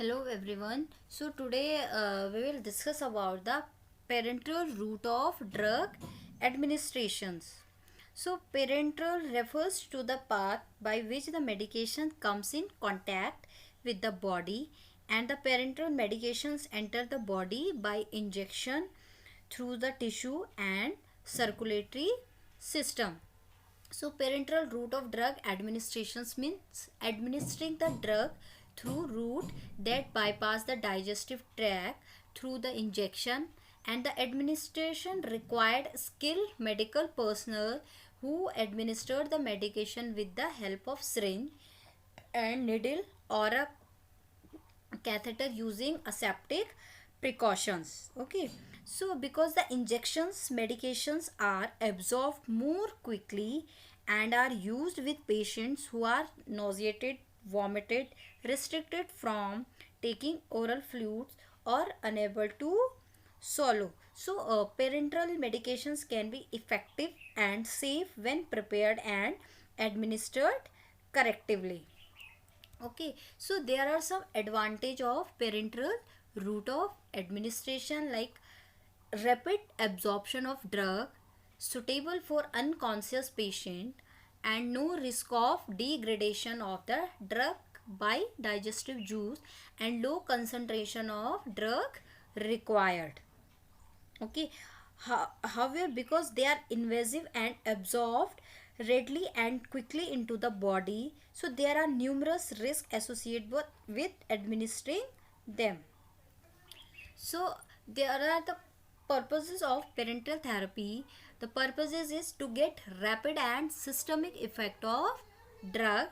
Hello everyone. So today we will discuss about the parenteral route of drug administrations. So parenteral refers to the path by which the medication comes in contact with the body, and the parenteral medications enter the body by injection through the tissue and circulatory system. So, parenteral route of drug administrations means administering the drug through route that bypass the digestive tract through the injection, and the administration required skilled medical personnel who administered the medication with the help of syringe and needle or a catheter using aseptic precautions. Okay, so because the injections medications are absorbed more quickly and are used with patients who are nauseated, vomited, restricted from taking oral fluids, or unable to swallow. So parenteral medications can be effective and safe when prepared and administered correctively. Okay, so there are some advantage of parenteral route of administration, like rapid absorption of drug, suitable for unconscious patient, and no risk of degradation of the drug by digestive juice, and low concentration of drug required. Okay, however, because they are invasive and absorbed readily and quickly into the body, so there are numerous risks associated with administering them. So there are the purposes of parenteral therapy. The purposes is to get rapid and systemic effect of drug,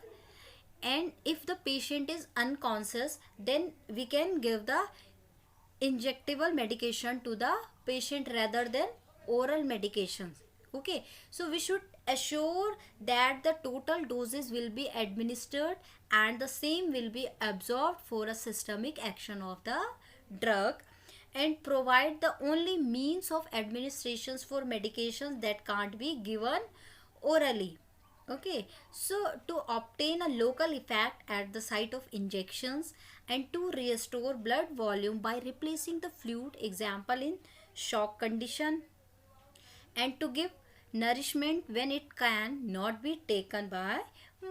and if the patient is unconscious, then we can give the injectable medication to the patient rather than oral medications. Okay, so we should assure that the total doses will be administered and the same will be absorbed for a systemic action of the drug, and provide the only means of administrations for medications that can't be given orally. Okay, so to obtain a local effect at the site of injections, and to restore blood volume by replacing the fluid, example in shock condition, and to give nourishment when it can not be taken by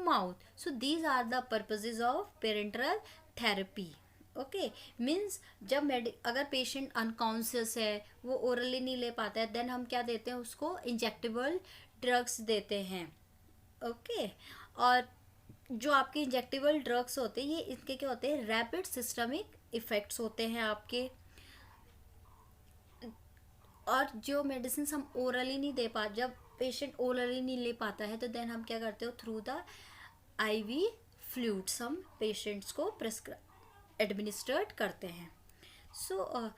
mouth. So these are the purposes of parenteral therapy. Okay, means जब अगर patient unconscious है, वो orally नहीं ले पाता है, then हम क्या देते हैं उसको, इंजेक्टेबल ड्रग्स देते हैं. ओके, और जो आपके इंजेक्टेबल ड्रग्स होते हैं, ये इनके क्या होते हैं, रैपिड सिस्टमिक इफेक्ट्स होते हैं आपके. और जो मेडिसिन हम ओरली नहीं दे पा, जब पेशेंट ओरली नहीं ले पाता है, तो देन हम क्या करते हो, थ्रू द आईवी फ्लूइड्स हम पेशेंट्स को प्रेस्क्राइब एडमिनिस्ट्रेट करते हैं. सो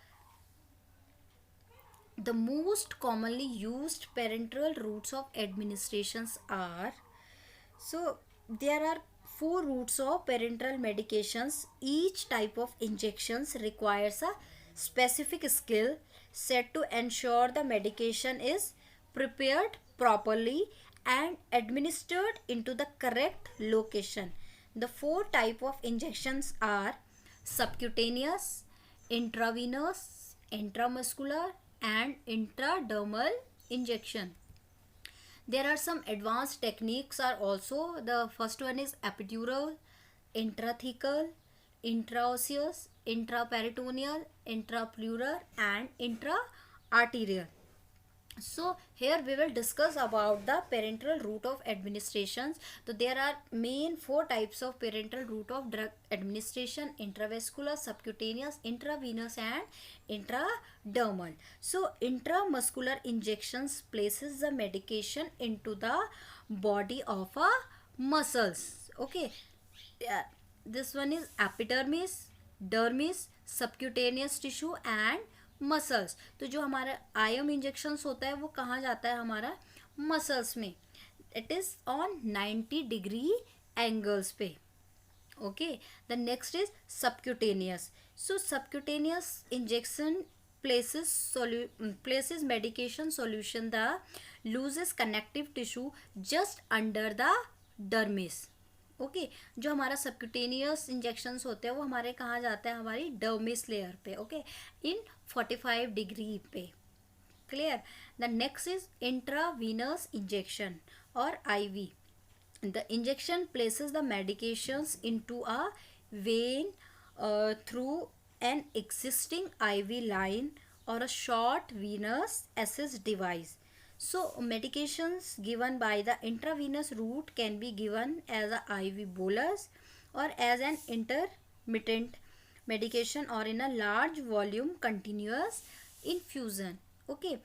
the most commonly used parenteral routes of administrations are, so there are four routes of parenteral medications. Each type of injections requires a specific skill set to ensure the medication is prepared properly and administered into the correct location. The four type of injections are subcutaneous, intravenous, intramuscular, and intradermal injection. There are some advanced techniques are also. The first one is epidural, intrathecal, intraosseous, intraperitoneal, intrapleural, and intraarterial. So here we will discuss about the parenteral route of administrations. So there are main four types of parenteral route of drug administration: intravascular, subcutaneous, intravenous, and intradermal. So intramuscular injections places the medication into the body of a muscles. Okay, yeah. This one is epidermis, dermis, subcutaneous tissue and muscles. तो जो हमारा आयम injections होता है वो कहाँ जाता है, हमारा मसल्स में. It is on 90 degree angles पे. Okay, the next is subcutaneous. So subcutaneous injection places medication solution the loses connective tissue just under the dermis. Okay जो हमारा सबक्यूटेनियस इंजेक्शंस होते हैं वो हमारे कहाँ जाता है, हमारी डर्मिस लेयर पे, ओके इन 45 डिग्री पे, clear. The next is intravenous injection और ivy. The injection places the medications into a vein through an existing IV line or a short venous access device. So medications given by the intravenous route can be given as a IV bolus or as an intermittent medication or in a large volume continuous infusion. Okay,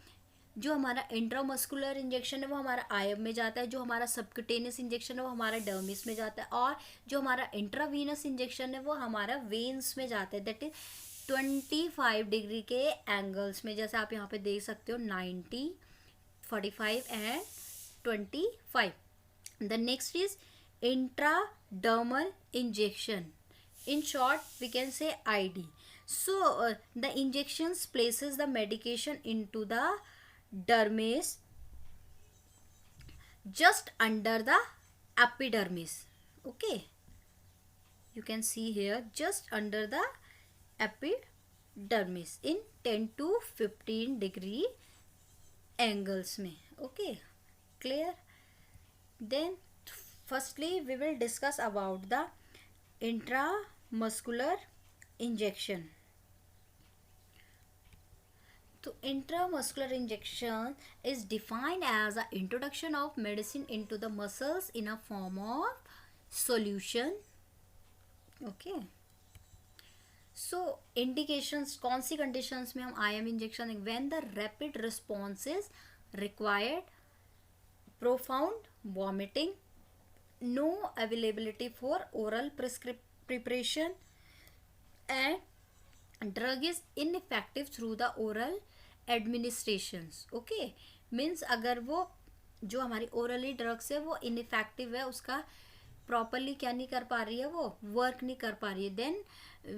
जो हमारा intramuscular injection है वो हमारा आयम में जाता है, जो हमारा सबक्यूटेनियस इंजेक्शन है वो हमारा डर्मिस में जाता है, और जो हमारा इंट्रावीनस इंजेक्शन है वो हमारा वेन्स में जाता है, दैट इज 25 डिग्री के एंगल्स में, जैसे आप यहाँ पे देख सकते हो 90, 45 and 25. The next is intradermal injection, in short we can say ID. So the injections places the medication into the dermis just under the epidermis. Okay, you can see here just under the epidermis in 10 to 15 degree angles में. Okay, clear. Then firstly we will discuss about the intramuscular injection. So intramuscular injection is defined as the introduction of medicine into the muscles in a form of solution. Okay, so indications, कौन सी conditions में हम IM injection, when the rapid response is required, profound vomiting, no availability for oral preparation, and drug is ineffective through the oral administrations. Okay, means अगर वो जो हमारी orally drugs है वो ineffective है, उसका प्रॉपरली क्या नहीं कर पा रही है, वो वर्क नहीं कर पा रही है, then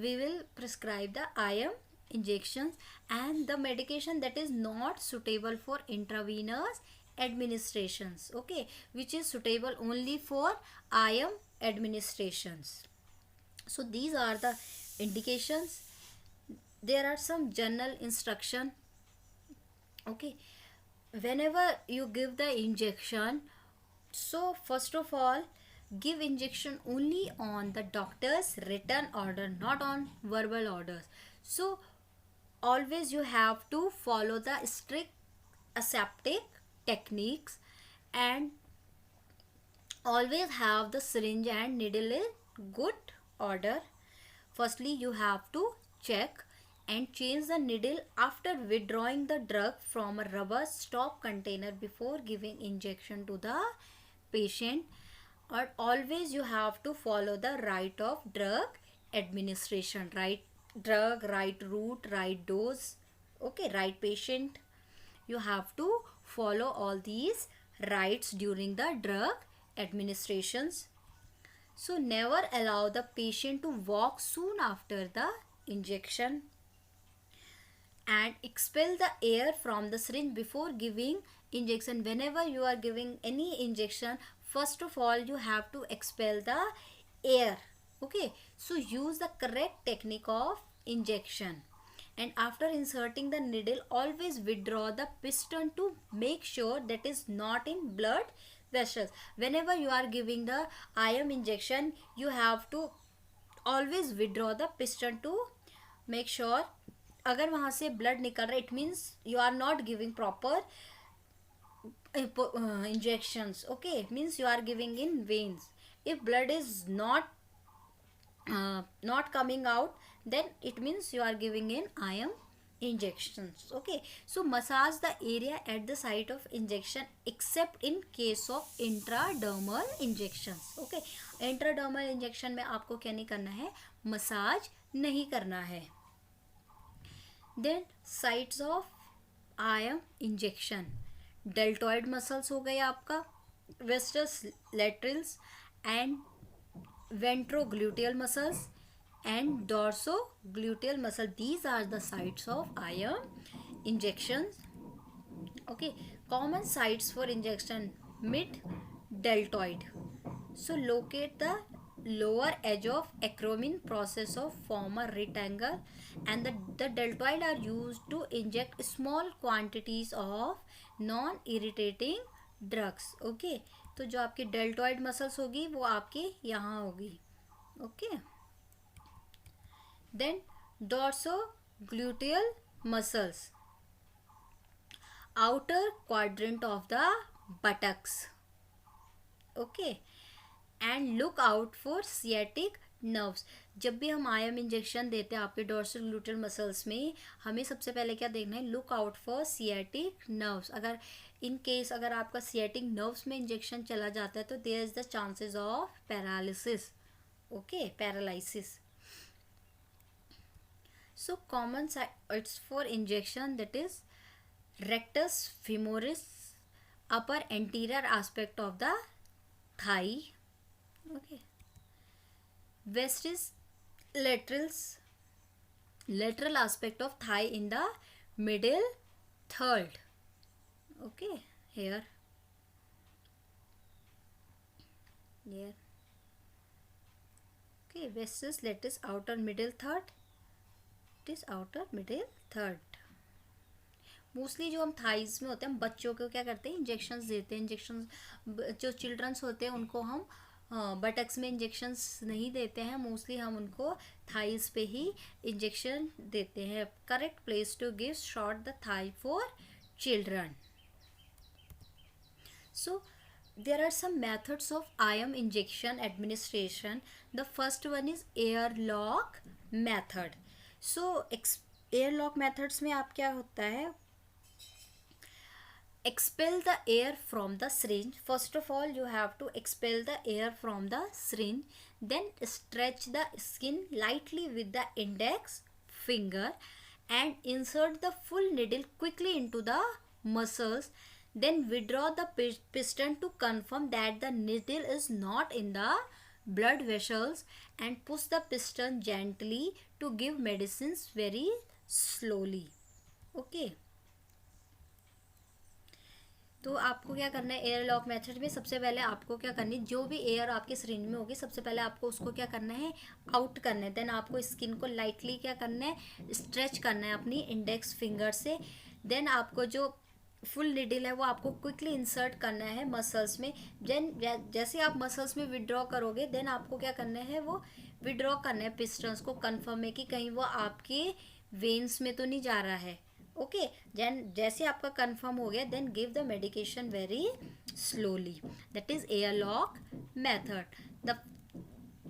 we will prescribe the IM injections and the medication that is not suitable for intravenous administrations, okay, which is suitable only for IM administrations. So these are the indications. There are some general instruction. Okay, whenever you give the injection, so first of all give injection only on the doctor's written order, not on verbal orders. So always you have to follow the strict aseptic techniques, and always have the syringe and needle in good order. Firstly you have to check and change the needle after withdrawing the drug from a rubber stop container before giving injection to the patient. Or always you have to follow the right of drug administration, right drug, right route, right dose, okay, right patient. You have to follow all these rights during the drug administrations. So never allow the patient to walk soon after the injection, and expel the air from the syringe before giving injection. Whenever you are giving any injection, first of all you have to expel the air. Okay, so use the correct technique of injection, and after inserting the needle always withdraw the piston to make sure that is not in blood vessels. Whenever you are giving the IM injection, you have to always withdraw the piston to make sure अगर वहाँ से blood निकल रहा है, it means you are not giving proper injections. Okay, means you are giving in veins. If blood is not coming out, then it means you are giving in IM injections. Okay, so massage the area at the site of injection except in case of intradermal injections. Okay, intradermal injection में आपको क्या नहीं करना है, massage नहीं करना है. Then sites of IM injection, deltoid muscles हो गए आपका, vastus laterals and ventrogluteal muscles and dorsogluteal muscle. These are the sites of IM injections. Okay, common sites for injection, mid deltoid. So locate the lower edge of acromion process of form a rectangle, and the deltoid are used to inject small quantities of non irritating drugs. Okay, तो जो आपकी deltoid muscles होगी वो आपके यहाँ होगी. Okay, then dorsogluteal muscles, outer quadrant of the buttocks. Okay, and look out for sciatic nerves. जब भी हम आयम इंजेक्शन देते हैं आपके डोर्सल ग्लूटल मसल्स में, हमें सबसे पहले क्या देखना है, look out for sciatic nerves. अगर इन केस अगर आपका सियाटिक नर्व्स में इंजेक्शन चला जाता है तो there is the chances of paralysis. Okay, paralysis. So common sites for injection, that is rectus femoris, upper anterior aspect of the thigh. Okay, vestis lateral aspect of thigh in the middle third. Okay, here. Okay, vestis lateris outer middle third. It is outer middle third. Mostly जो हम thighs में होते हैं, हम बच्चों को क्या करते हैं, इंजेक्शंस देते हैं. इंजेक्शंस जो चिल्ड्रंस होते हैं उनको हम बटक्स में इंजेक्शंस नहीं देते हैं. मोस्टली हम उनको थाइज पे ही इंजेक्शन देते हैं. Correct place to give shot the thigh for children. So there are some methods of IM injection administration. The first one is airlock method. So airlock methods में आप क्या होता है, expel the air from the syringe. First of all you have to expel the air from the syringe, then stretch the skin lightly with the index finger and insert the full needle quickly into the muscles, then withdraw the piston to confirm that the needle is not in the blood vessels and push the piston gently to give medicines very slowly. Okay, तो आपको क्या करना है, air lock method में सबसे पहले आपको क्या करनी है, जो भी एयर आपके सिरिंज में होगी सबसे पहले आपको उसको क्या करना है, आउट करना है. देन आपको स्किन को लाइटली क्या करना है, स्ट्रेच करना है अपनी इंडेक्स फिंगर से. देन आपको जो फुल निडल है वो आपको क्विकली इंसर्ट करना है मसल्स में. देन जैसे आप मसल्स में विड्रॉ करोगे देन आपको क्या करना है, वो विड्रॉ करना है पिस्टन्स को, कन्फर्म है कि कहीं वो आपके वेन्स में तो नहीं जा रहा है. ओके, देन जैसे आपका कंफर्म हो गया then give the medication very slowly. That is airlock method.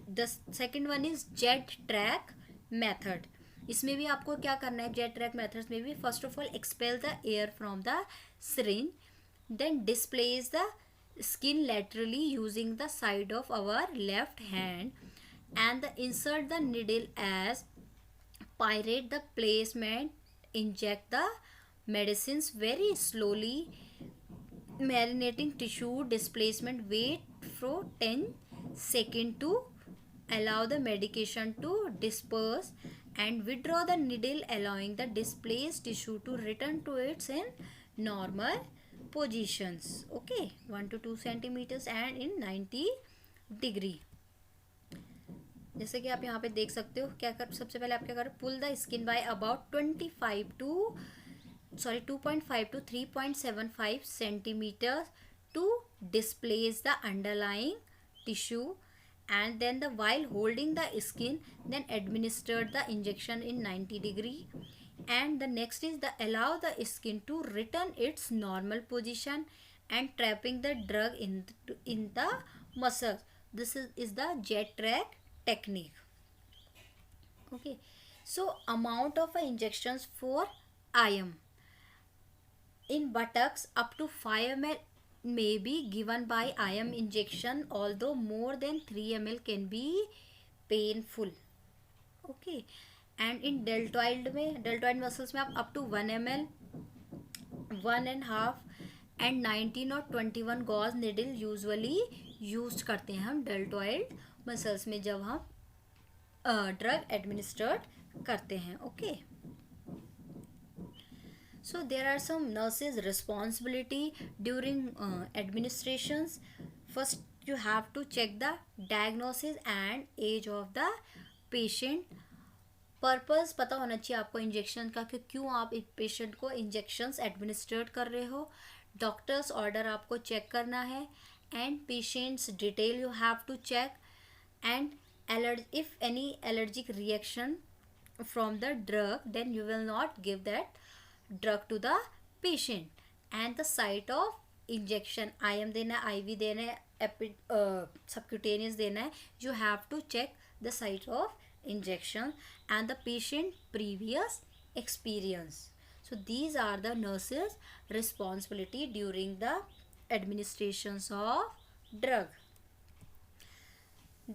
The second one is Z track method. इसमें भी आपको क्या करना है, जेट ट्रैक मेथड्स में भी first of all expel the air from the syringe, then displace the skin laterally using the side of our left hand and insert the needle as pyrate the placement. Inject the medicines very slowly, marinating tissue displacement. Wait for 10 seconds to allow the medication to disperse and withdraw the needle, allowing the displaced tissue to return to its in normal positions. Okay, 1 to 2 centimeters and in 90 degree. जैसे कि आप यहाँ पे देख सकते हो, क्या कर सबसे पहले आप क्या करो, pull the skin by about 2.5 to 3.75 centimetre to displace the underlying tissue, and then while holding the skin then administer the injection in 90 degree. And the next is allow the skin to return its normal position and trapping the drug in the muscles. This is the jet track technique. Okay, so amount of injections for IM in buttocks up to 5 ml may be given by IM injection, although more than 3 ml can be painful. Okay, and in deltoid muscles में आप up to 1 ml, 1.5 and 19 और 21 gauge needle usually use करते हैं हम deltoid muscles में जब हम drug administered करते हैं. Okay, so there are some nurses responsibility during administrations. First you have to check the diagnosis and age of the patient. Purpose पता होना चाहिए आपको इंजेक्शन का कि क्यों आप इस पेशेंट को इंजेक्शंस एडमिनिस्ट्रेट कर रहे हो. डॉक्टर्स ऑर्डर आपको चेक करना है. And patients detail you have to check. And if any allergic reaction from the drug, then you will not give that drug to the patient. And the site of injection, IM देना है, IV देना है, subcutaneous देना है, you have to check the site of injection and the patient previous experience. So these are the nurses responsibility during the administrations of drug.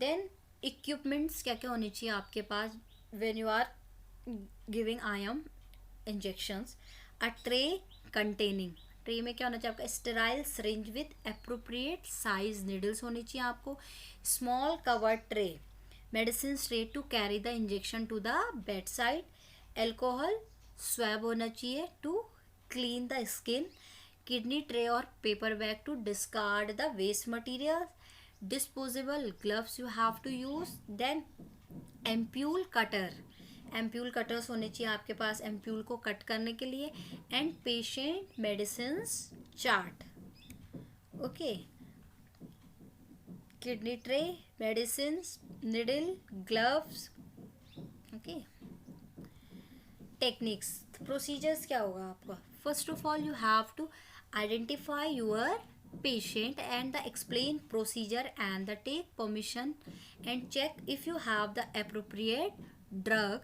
Then equipments क्या क्या होनी चाहिए आपके पास when you are giving IM injections. A tray containing, tray में क्या होना चाहिए आपका sterile syringe with appropriate size needles होनी चाहिए आपको. Small cover tray, medicine tray to carry the injection to the bedside. Alcohol swab होना चाहिए to clean the skin. Kidney tray और paper bag to discard the waste material. Disposable gloves you have to use. Then ampule cutter, ampule cutters होने चाहिए आपके पास ampule को cut करने के लिए. And patient medicines chart. Okay, kidney tray, medicines, needle, gloves. Okay, techniques, procedures क्या होगा आपका. First of all you have to identify your patient and the explain procedure and the take permission and check if you have the appropriate drug.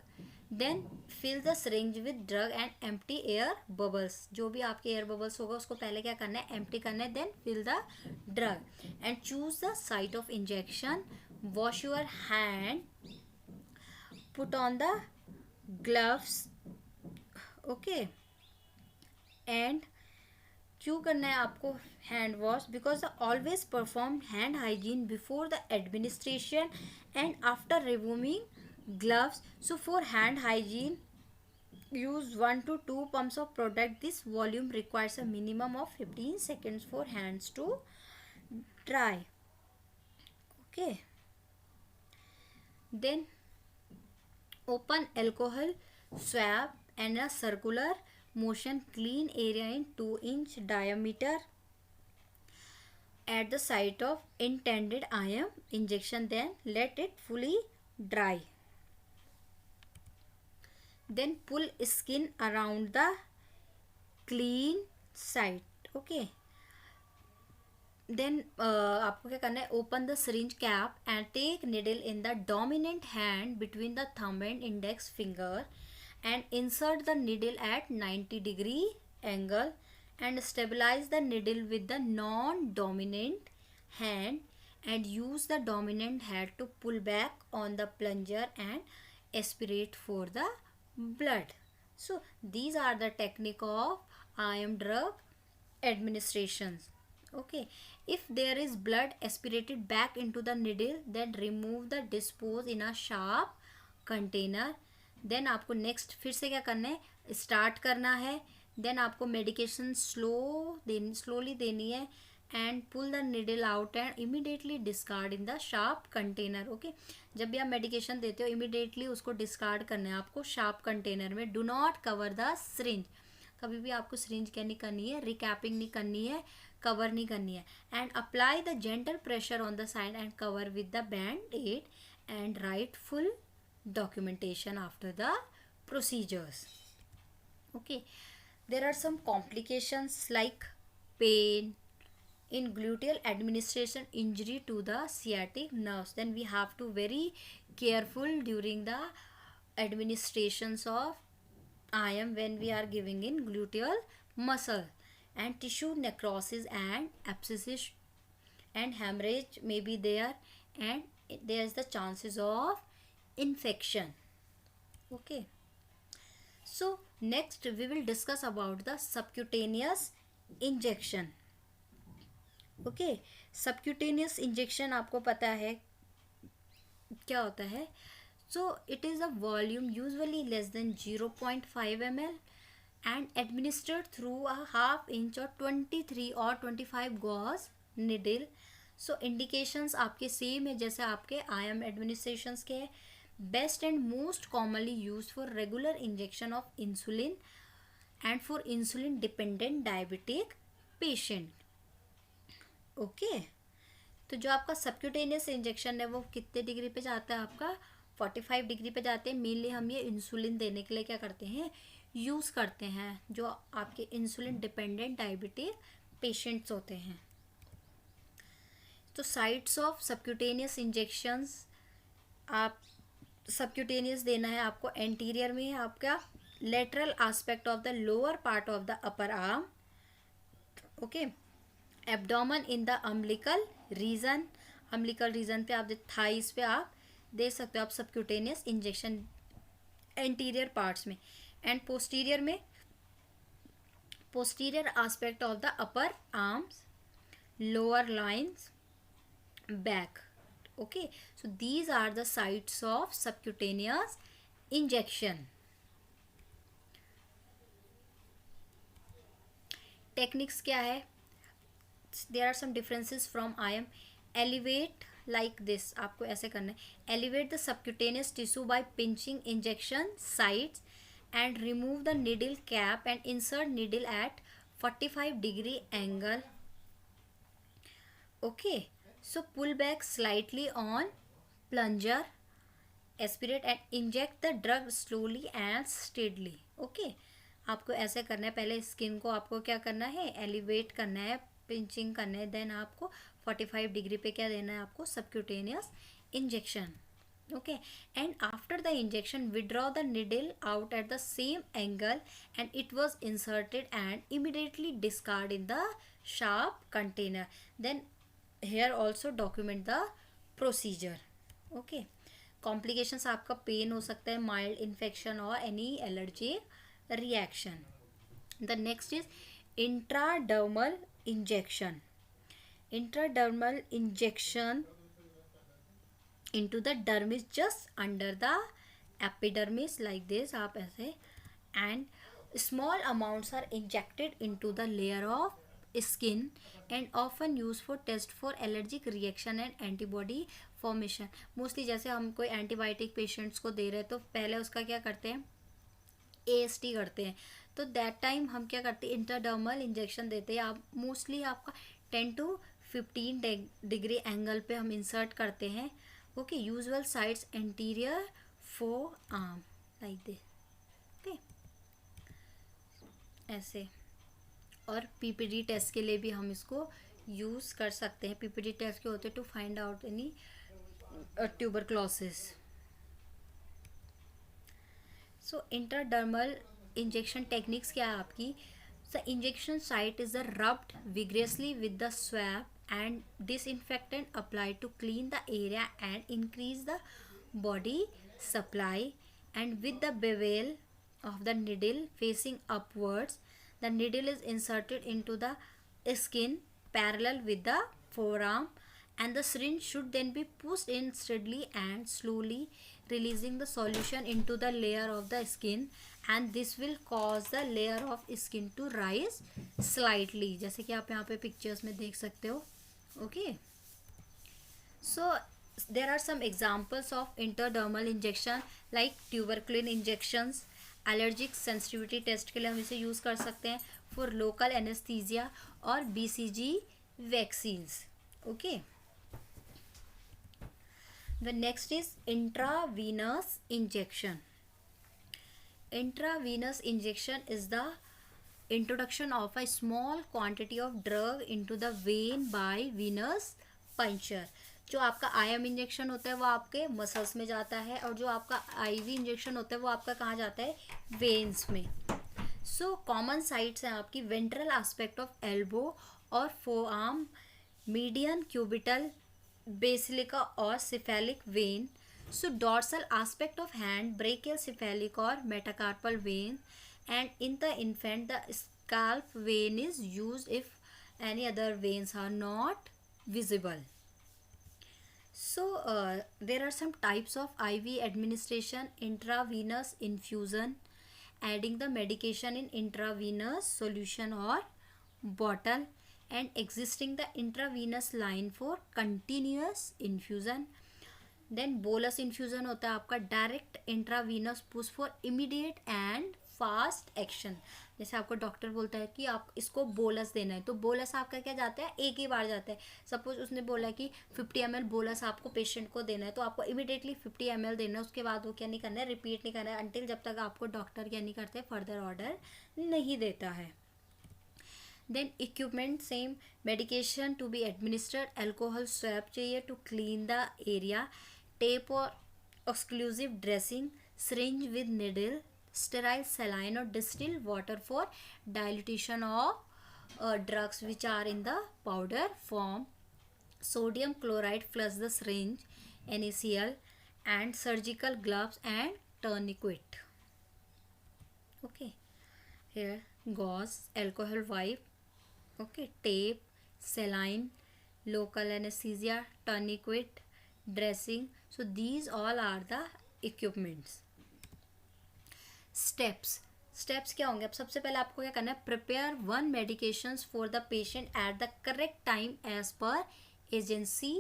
Then fill the syringe with drug and empty air bubbles. जो भी आपके air bubbles होगा उसको पहले क्या करना है, empty करना है. Then fill the drug and choose the site of injection. Wash your hand, put on the gloves. Okay, and क्यों करना है आपको hand wash, because always perform hand hygiene before the administration and after removing gloves. So for hand hygiene use 1 to 2 pumps of product. This volume requires a minimum of 15 seconds for hands to dry. Okay, then open alcohol swab and a circular motion clean area in 2-inch diameter at the site of intended IM injection. Then let it fully dry. Then pull skin around the clean site. Okay, then आपको क्या करना है, open the syringe cap and take needle in the dominant hand between the thumb and index finger and insert the needle at 90-degree angle and stabilize the needle with the non-dominant hand and use the dominant hand to pull back on the plunger and aspirate for the blood. So these are the technique of IM drug administrations. Okay, if there is blood aspirated back into the needle, then remove the dispose in a sharp container. Then आपको next फिर से क्या करना है, start करना है. Then आपको medication slowly देनी है and pull the needle out and immediately discard in the sharp container. Okay, जब भी आप मेडिकेशन देते हो इमीडिएटली उसको डिस्कार्ड करना है आपको शार्प कंटेनर में. Do not cover the syringe, कभी भी आपको सिरिंज क्या नहीं करनी है, रिकैपिंग नहीं करनी है, कवर नहीं करनी है. And apply the gentle pressure on the side and cover with the band-add and right full documentation after the procedures. Okay, there are some complications like pain in gluteal administration, injury to the sciatic nerves. Then we have to very careful during the administrations of IM when we are giving in gluteal muscle. And tissue necrosis and abscesses and hemorrhage may be there, and there is the chances of infection. Okay, so next we will discuss about the subcutaneous injection. Okay, subcutaneous injection आपको पता है क्या होता है. So it is a volume usually less than 0.5 ml and administered through a half inch or 23 or 25 gauge needle. So indications आपके same है जैसे आपके IM एडमिनिस्ट्रेशंस के है. Best and most commonly use for regular injection of insulin and for insulin dependent diabetic patient. Okay, तो जो आपका subcutaneous injection है वो कितने डिग्री पे जाता है आपका 45 डिग्री पे जाते हैं. मेनली हम ये इंसुलिन देने के लिए क्या करते हैं, यूज़ करते हैं जो आपके इंसुलिन डिपेंडेंट डायबिटिक पेशेंट्स होते हैं. तो साइट्स ऑफ सबक्यूटेनियस इंजेक्शंस, आप सबक्यूटेनियस देना है आपको एंटीरियर में आपका lateral aspect of the lower part of the upper arm. Okay, abdomen in the umbilical region. Umbilical region पे आप थाइस पे आप दे सकते हो आप सबक्यूटेनियस इंजेक्शन एंटीरियर पार्ट्स में. एंड पोस्टीरियर में posterior aspect of the upper arms, lower lines, back. Okay, so these are the sites of subcutaneous injection. Techniques क्या है? There are some differences from IM. Elevate like this, आपको ऐसे करना है. Elevate the subcutaneous tissue by pinching injection sites and remove the needle cap and insert needle at 45 degree angle. Okay. So pull back slightly on plunger, aspirate and inject the drug slowly and steadily. Okay, आपको ऐसे करना है. पहले skin को आपको क्या करना है, एलिवेट करना है, पिंचिंग करना है. देन आपको 45 डिग्री पे क्या देना है आपको, subcutaneous injection. Okay, and after the injection withdraw the needle out at the same angle and it was inserted and immediately discard in the sharp container. Then here also document the procedure. Okay, complications आपका pain हो सकता है, mild infection और any allergy reaction. The next is intradermal injection. Intradermal injection into the dermis just under the epidermis like this, आप ऐसे, and small amounts are injected into the layer of skin and often used for test for allergic reaction and antibody formation. Mostly जैसे हम कोई antibiotic patients को दे रहे हैं तो पहले उसका क्या करते हैं, AST करते हैं. तो दैट टाइम हम क्या करते हैं, इंट्राडर्मल इंजेक्शन देते हैं. आप मोस्टली आपका 10 to 15 डिग्री एंगल पे हम इंसर्ट करते हैं. Okay, usual sides anterior four arm like this. Okay, ऐसे. और PPD टेस्ट के लिए भी हम इसको यूज़ कर सकते हैं. PPD टेस्ट के होते हैं to find out any tuberculosis. So intradermal injection techniques क्या है आपकी. The injection site is rubbed vigorously with the swab and disinfectant applied to clean the area and increase the body supply. And with the bevel of the needle facing upwards, the needle is inserted into the skin parallel with the forearm and the syringe should then be pushed in steadily and slowly, releasing the solution into the layer of the skin, and this will cause the layer of skin to rise slightly, जैसे कि आप यहाँ पे pictures में देख सकते हो. Okay, so there are some examples of intradermal injection like tuberculin injections. Allergic sensitivity test के लिए हम इसे यूज़ कर सकते हैं. फॉर लोकल एनेस्थीसिया और BCG vaccines. Okay, the next is intravenous injection. Intravenous injection is the introduction of a small quantity of drug into the vein by venous puncture. जो आपका IM इंजेक्शन होता है वो आपके मसल्स में जाता है और जो आपका IV इंजेक्शन होता है वो आपका कहाँ जाता है, वेन्स में. सो कॉमन साइट्स हैं आपकी वेंट्रल एस्पेक्ट ऑफ एल्बो और फोआर्म, मीडियन क्यूबिटल, बेसिलिका और cephalic vein. So dorsal aspect of hand, brachial, cephalic और metacarpal vein. And in the infant, the scalp vein is used if any other veins are not visible. So there are some types of IV administration. Intravenous infusion, adding the medication in intravenous solution or bottle. and existing the intravenous line for continuous infusion. Then bolus infusion होता है आपका direct intravenous push for immediate and fast action. जैसे आपको doctor बोलता है कि आप इसको बोलस देना है, तो बोलस आपका क्या जाता है, एक ही बार जाता है. सपोज उसने बोला कि 50 ml बोलस आपको पेशेंट को देना है, तो आपको इमीडिएटली 50 ml देना है. उसके बाद वो क्या नहीं करना है, रिपीट नहीं करना है अंटिल जब तक आपको डॉक्टर क्या नहीं करते, फर्दर ऑर्डर नहीं देता है. Then equipment same, medication to be administered, alcohol swab चाहिए to clean the area, tape or exclusive dressing, syringe with needle, sterile saline or distilled water for dilution of drugs which are in the powder form, sodium chloride plus the syringe, NaCl, and surgical gloves and tourniquet. Okay, here gauze, alcohol wipe, okay, tape, saline, local anesthesia, tourniquet, dressing. So these all are the equipments. Steps क्या होंगे. अब सबसे पहले आपको क्या करना है, prepare 1 medications for the patient at the correct time as per agency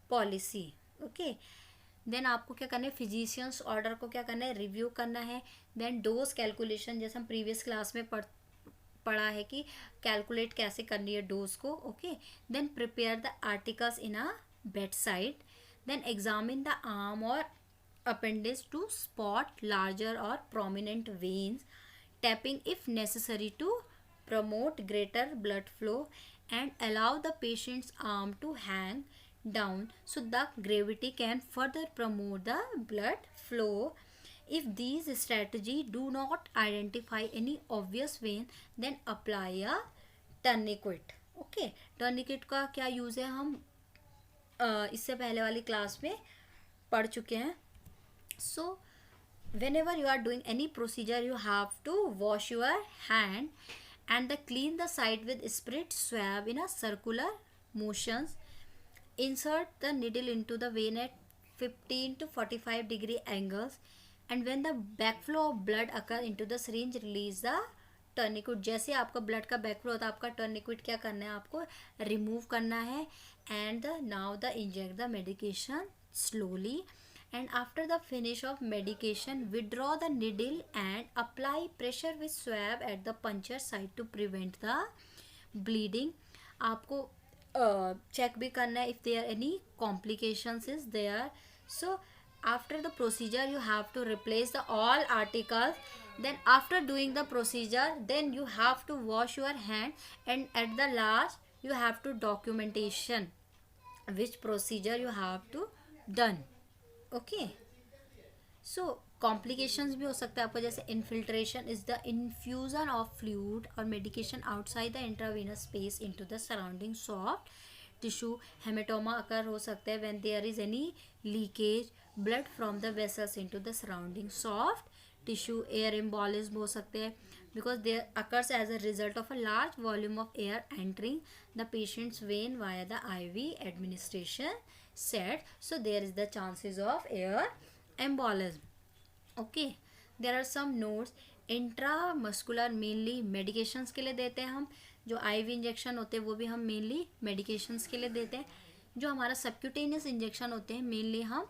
policy. Okay, then आपको क्या करना है, फिजिशियंस ऑर्डर को क्या करना है, रिव्यू करना है. देन डोज कैलकुलेशन, जैसे हम प्रीवियस क्लास में पढ़ा है कि कैलकुलेट कैसे करनी है डोज को. Okay, then prepare the articles in a bed side. Then examine the arm or appendage to spot larger or prominent veins, tapping if necessary to promote greater blood flow, and allow the patient's arm to hang down so the gravity can further promote the blood flow. If these strategies do not identify any obvious vein, then apply a tourniquet. Okay, tourniquet का क्या use है, हम इससे पहले वाली class में पढ़ चुके हैं. So whenever you are doing any procedure you have to wash your hand and the clean the side with spirit swab in a circular motions. Insert the needle into the vein at 15 to 45 degree angles, and when the backflow of blood occur into the syringe, release the टर्निक्विट. जैसे आपका blood का backflow होता है, आपका टर्निक्विट क्या करना है, आपको रिमूव करना है. And now the inject the medication slowly, and after the finish of medication withdraw the needle and apply pressure with swab at the puncture side to prevent the bleeding. आपको चेक भी करना है if there any complications is there. So after the procedure you have to replace the all articles. Then after doing the procedure, then you have to wash your hand, and at the last you have to documentation which procedure you have to done. Okay, so complications भी हो सकता है आपको, जैसे infiltration is the infusion of fluid or medication outside the intravenous space into the surrounding soft tissue. hematoma occur हो सकता है when there is any leakage blood from the vessels into the surrounding soft tissue. air embolism हो सकते हैं because there occurs as a result of a large volume of air entering the patient's vein via the IV administration set. So there is the chances of air embolism. Okay, there are some notes. Intramuscular mainly medications के लिए देते हैं हम. जो ivy injection होते हैं वो भी हम मेनली मेडिकेशंस के लिए देते हैं. जो हमारा सबक्यूटेनियस इंजेक्शन होते हैं मेनली हम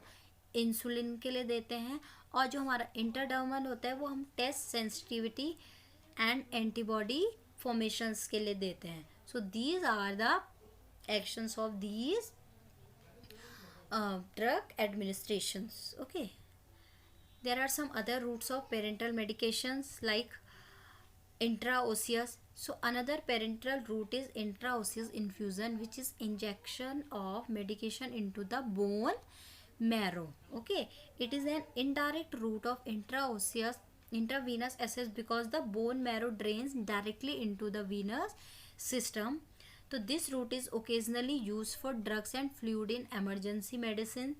इंसुलिन के लिए देते हैं. और जो हमारा इंटरडर्मल होता है वो हम test sensitivity and antibody formations के लिए देते हैं. So these are the actions of these drug administrations. Okay, there are some other routes of parenteral medications like intraosseous. So another parenteral route is intraosseous infusion, which is injection of medication into the bone marrow. Okay, it is an indirect route of intravenous access because the bone marrow drains directly into the venous system. So this route is occasionally used for drugs and fluid in emergency medicine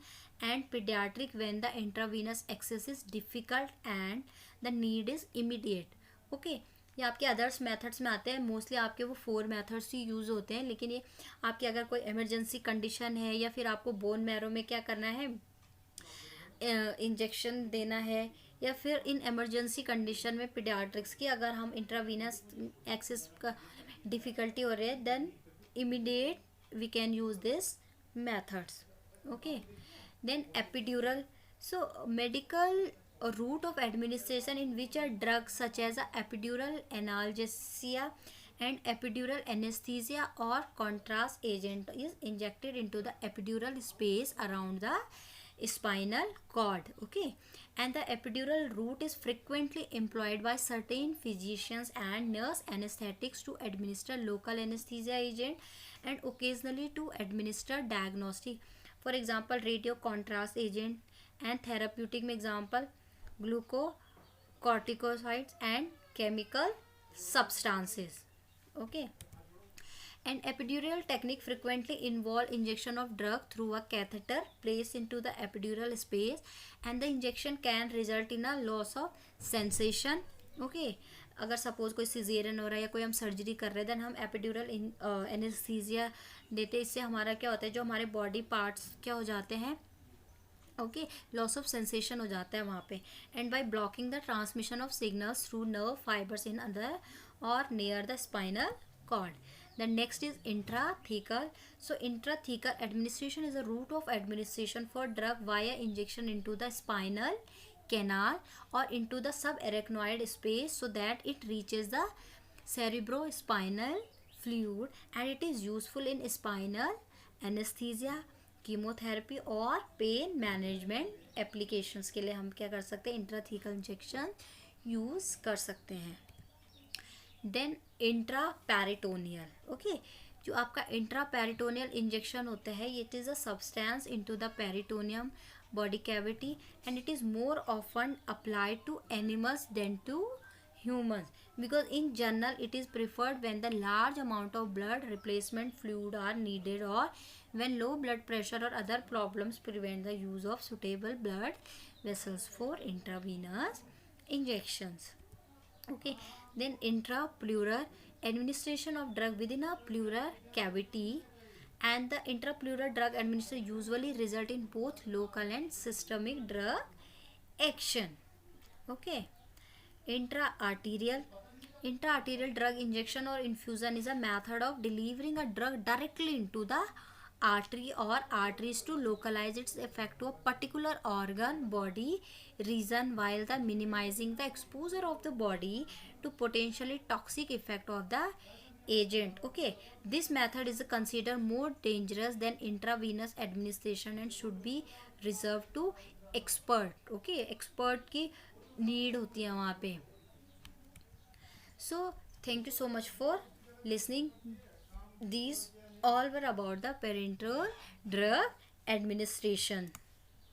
and pediatric when the intravenous access is difficult and the need is immediate. Okay, ये आपके others methods में आते हैं. Mostly आपके वो 4 methods ही use होते हैं, लेकिन ये आपकी अगर कोई इमरजेंसी कंडीशन है या फिर आपको बोन मैरो में क्या करना है, इंजेक्शन देना है, या फिर इन इमरजेंसी कंडीशन में पीडियाट्रिक्स की अगर हम इंट्रावीनस एक्सेस का डिफ़िकल्टी हो रही है, then immediate we can use this methods. Okay, then epidural. So medical route of administration in which a drugs such as a epidural analgesia and epidural anesthesia or contrast agent is injected into the epidural space around the spinal cord. Okay, and the epidural route is frequently employed by certain physicians and nurse anesthetics to administer local anesthesia agent and occasionally to administer diagnostic, for example radio contrast agent, and therapeutic में example glucocorticoids and chemical substances. Okay, an epidural technique frequently involve injection of drug through a catheter placed into the epidural space, and the injection can result in a loss of sensation. Okay, अगर suppose कोई caesarean हो रहा है या कोई हम surgery कर रहे हैं देन हम एपिड्यूरल एनेस्थीसिया देते हैं. इससे हमारा क्या होता है, जो हमारे बॉडी पार्ट्स क्या हो जाते हैं, ओके, लॉस ऑफ सेंसेशन हो जाता है वहाँ पे. And by blocking the transmission of signals through nerve fibres in other or near the spinal cord. The next is intrathecal. So intrathecal administration is a route of administration for drug via injection into the spinal canal or into the subarachnoid space so that it reaches the cerebrospinal fluid, and it is useful in spinal anesthesia, chemotherapy और pain management applications के लिए हम क्या कर सकते हैं, intrathecal injection use कर सकते हैं. Then intraperitoneal. ओके, जो आपका इंट्रापेरिटोनियल इंजेक्शन होता है it is a substance into the peritoneum body cavity and it is more often applied to animals than to humans because in general it is preferred when the large amount of blood replacement fluid are needed or when low blood pressure or other problems prevent the use of suitable blood vessels for intravenous injections. Okay, then intrapleural administration of drug within a pleural cavity, and the intrapleural drug administration usually result in both local and systemic drug action. Okay, intraarterial drug injection or infusion is a method of delivering a drug directly into the artery or arteries to localize its effect to a particular organ body region while the minimizing the exposure of the body to potentially toxic effect of the agent. Okay, this method is considered more dangerous than intravenous administration and should be reserved to expert. Okay, expert की need होती है वहाँ पे. So thank you so much for listening. These all were about the parenteral drug administration.